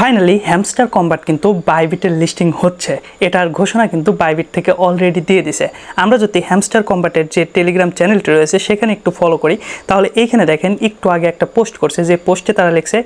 Finally hamster combat কিন্তু বাইবিটের listing হচ্ছে, এটার ঘোষণা কিন্তু বাইবিট থেকে অলরেডি দিয়ে দিছে। আমরা যদি হ্যামস্টার কম্বাটের যে টেলিগ্রাম চ্যানেলটি রয়েছে সেখানে একটু ফলো করি, তাহলে এইখানে দেখেন একটু আগে একটা পোস্ট করছে, যে পোস্টে তারা লিখছে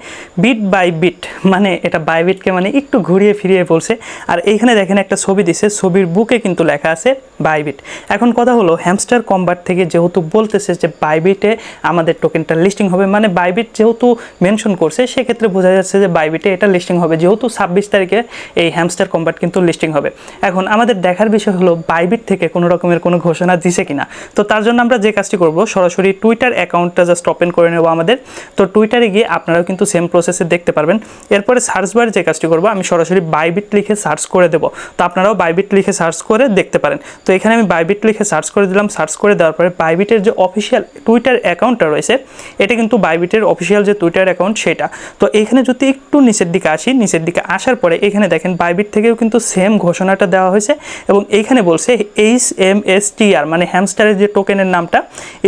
বিট বাই বিট, মানে এটা বাইবিটকে মানে একটু ঘুরিয়ে ফিরিয়ে বলছে। আর এইখানে দেখেন একটা ছবি দিছে, ছবির বুকে কিন্তু লেখা আছে বাইবিট। এখন কথা হলো, হ্যামস্টার কম্বাট থেকে যেহেতু বলতেছে যে বাইবিটে আমাদের টোকেনটা লিস্টিং হবে, মানে বাইবিট যেহেতু মেনশন করছে, সেক্ষেত্রে বোঝা যাচ্ছে যে বাইবিটে এটা লিস্টিং হবে, যেহেতু 26 তারিখে এই হ্যামস্টার কম্বাট কিন্তু লিস্টিং হবে। এখন আমাদের দেখার বিষয় হলো বাইবিট থেকে কোনো রকমের কোনো ঘোষণা দিছে কিনা। তো তার জন্য আমরা যে কাজটি করব, সরাসরি টুইটার অ্যাকাউন্টটা জাস্ট ওপেন করে নেব আমাদের। তো টুইটারে গিয়ে আপনারাও কিন্তু সেম প্রসেসে দেখতে পারবেন। এরপরে সার্চ বারে যে কাজটি করব, আমি সরাসরি বাইবিট লিখে সার্চ করে দেব। তো আপনারাও বাইবিট লিখে সার্চ করে দেখতে পারেন। তো এখানে আমি বাইবিট লিখে সার্চ করে দিলাম। সার্চ করে দেওয়ার পরে বাইবিটের যে অফিসিয়াল টুইটার অ্যাকাউন্টটা রয়েছে, এটা কিন্তু বাইবিটের অফিসিয়াল যে টুইটার অ্যাকাউন্ট সেটা। তো এখানে যদি একটু নিচের দিকে আসি, নিচের দিকে আসার পরে এখানে দেখেন বাইবিট থেকেও কিন্তু সেম ঘোষণাটা দেওয়া হয়েছে, এবং এইখানে বলছে HMSTR মানে হ্যামস্টারের যে টোকেনের নামটা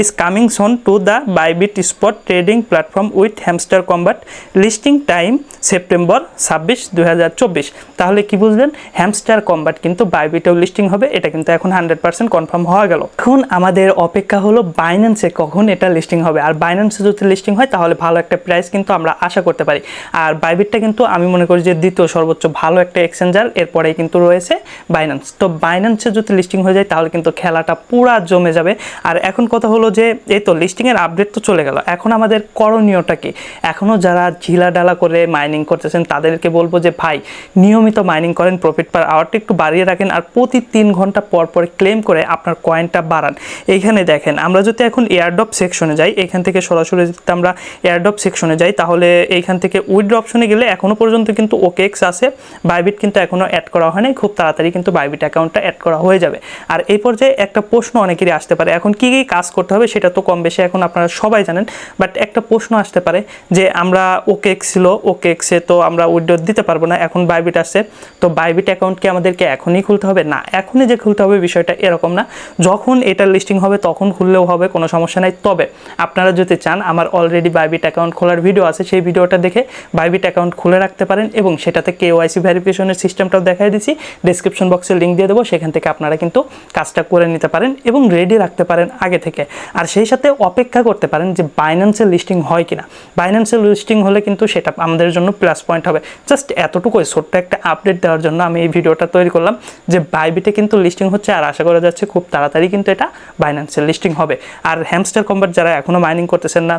is coming soon to the Bybit spot trading platform with Hamster Kombat listing time September 26, 2024। তাহলে কি বুঝলেন, হ্যামস্টার কম্বাট কিন্তু বাইবিটেও লিস্টিং হবে, এটা কিন্তু এখন 100% কনফার্ম হওয়া গেল। এখন আমাদের অপেক্ষা হলো বাইন্যান্সে কখন এটা লিস্টিং হবে। আর বাইন্যান্সে যদি লিস্টিং হয় তাহলে ভালো একটা প্রাইস কিন্তু আমরা আশা করতে পারি। আর বাইবিটটা কিন্তু আমি মনে করি যে দ্বিতীয় সর্বোচ্চ ভালো একটা এক্সচেঞ্জার, এরপরেই কিন্তু রয়েছে বাইন্যান্স। তো বাইন্যান্সে যদি লিস্টিং হয়ে যায় তাহলে কিন্তু খেলাটা পুরা জমে যাবে। আর এখন কথা হলো যে এই তো লিস্টিংয়ের আপডেট তো চলে গেল, এখন আমাদের করণীয়টা কি? এখনও যারা ঝিলা ডালা করে মাইনিং করতেছেন তাদেরকে বলবো যে ভাই, নিয়মিত মাইনিং করেন, প্রফিট পার আওয়ারটা একটু বাড়িয়ে রাখেন, আর প্রতি 3 ঘন্টা পর পর ক্লেম করে আপনার কয়েনটা বাড়ান। এইখানে দেখেন, আমরা যদি এখন এয়ারড্রপ সেকশনে যাই, এখান থেকে সরাসরি যদি আমরা এয়ারড্রপ সেকশনে যাই, তাহলে এইখান থেকে উইথড্র অপশনে গেলে এখনও পর্যন্ত কিন্তু OKX আছে, বাইবিট কিন্তু এখনও অ্যাড করা হয় নাই। খুব তাড়াতাড়ি কিন্তু বাইবিট অ্যাকাউন্টটা অ্যাড করা হয়ে যাবে। আর এই পর্যায়ে একটা প্রশ্ন অনেকেরই আসতে পারে, এখন কী কী কাজ করতে হবে সেটা তো কম বেশি এখন আপনারা সবাই জানেন, বাট একটা প্রশ্ন আসতে পারে যে আমরা OKX ছিল, OKX-এ তো আমরা উইথড্র দিতে পারবো না, এখন বাইবিট আসছে, তো বাইবিট অ্যাকাউন্ট কি আমাদেরকে এখনই খুলতে হবে? না, এখনই যে খুলতে হবে বিষয়টা এরকম না, যখন এটা লিস্টিং হবে তখন খুললেও হবে, কোনো সমস্যা নাই। তবে আপনারা যদি চান, আমার অলরেডি বাইবিট অ্যাকাউন্ট খোলার ভিডিও আছে, সেই ভিডিওটা দেখে বাইবিট অ্যাকাউন্ট খুলে রাখতে পারেন, এবং সেটাতে KYC ভেরিফিকেশনের সিস্টেমটাও দেখাই দিচ্ছি, ডেসক্রিপশন বক্সে লিঙ্ক দিয়ে দেবো, সেখান থেকে আপনারা কিন্তু কাজটা করে নিতে পারেন এবং রেডি রাখতে পারেন আগে থেকে। আর সেই সাথে অপেক্ষা করতে পারেন যে বাইন্যান্সের লিস্টিং হয় কিনা। বাইন্যান্সের লিস্টিং হলে কিন্তু সেটা আমাদের জন্য প্লাস পয়েন্ট হবে। জাস্ট এতটুকুই ছোট্ট একটা আপডেট দেওয়ার জন্য আমি এই ভিডিওটা তৈরি করলাম, যে বাইবিটে কিন্তু লিস্টিং হচ্ছে, আর আশা করা যাচ্ছে খুব তাড়াতাড়ি কিন্তু এটা বাইন্যান্সের লিস্টিং হবে। আর হ্যামস্টার কম্বাট যারা এখনও মাইনিং করতেছেন না,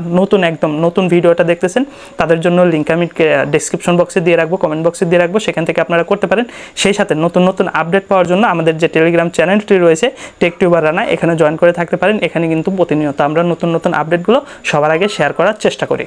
একদম নতুন ভিডিওটা দেখতেছেন, তাদের জন্য লিঙ্ক আমি ডেসক্রিপশন বক্সে দিয়ে রাখবো, কমেন্ট বক্সে দিয়ে রাখবো, সেখান থেকে আপনারা করতে পারেন। সেই সাথে নতুন আপডেট পাওয়ার জন্য আমাদের যে টেলিগ্রাম চ্যানেলটি রয়েছে টেকটিউবার রানা, এখানে জয়েন করে থাকতে পারেন। এখানে কিন্তু প্রতিনিয়ত আমরা নতুন আপডেটগুলো সবার আগে শেয়ার করার চেষ্টা করি।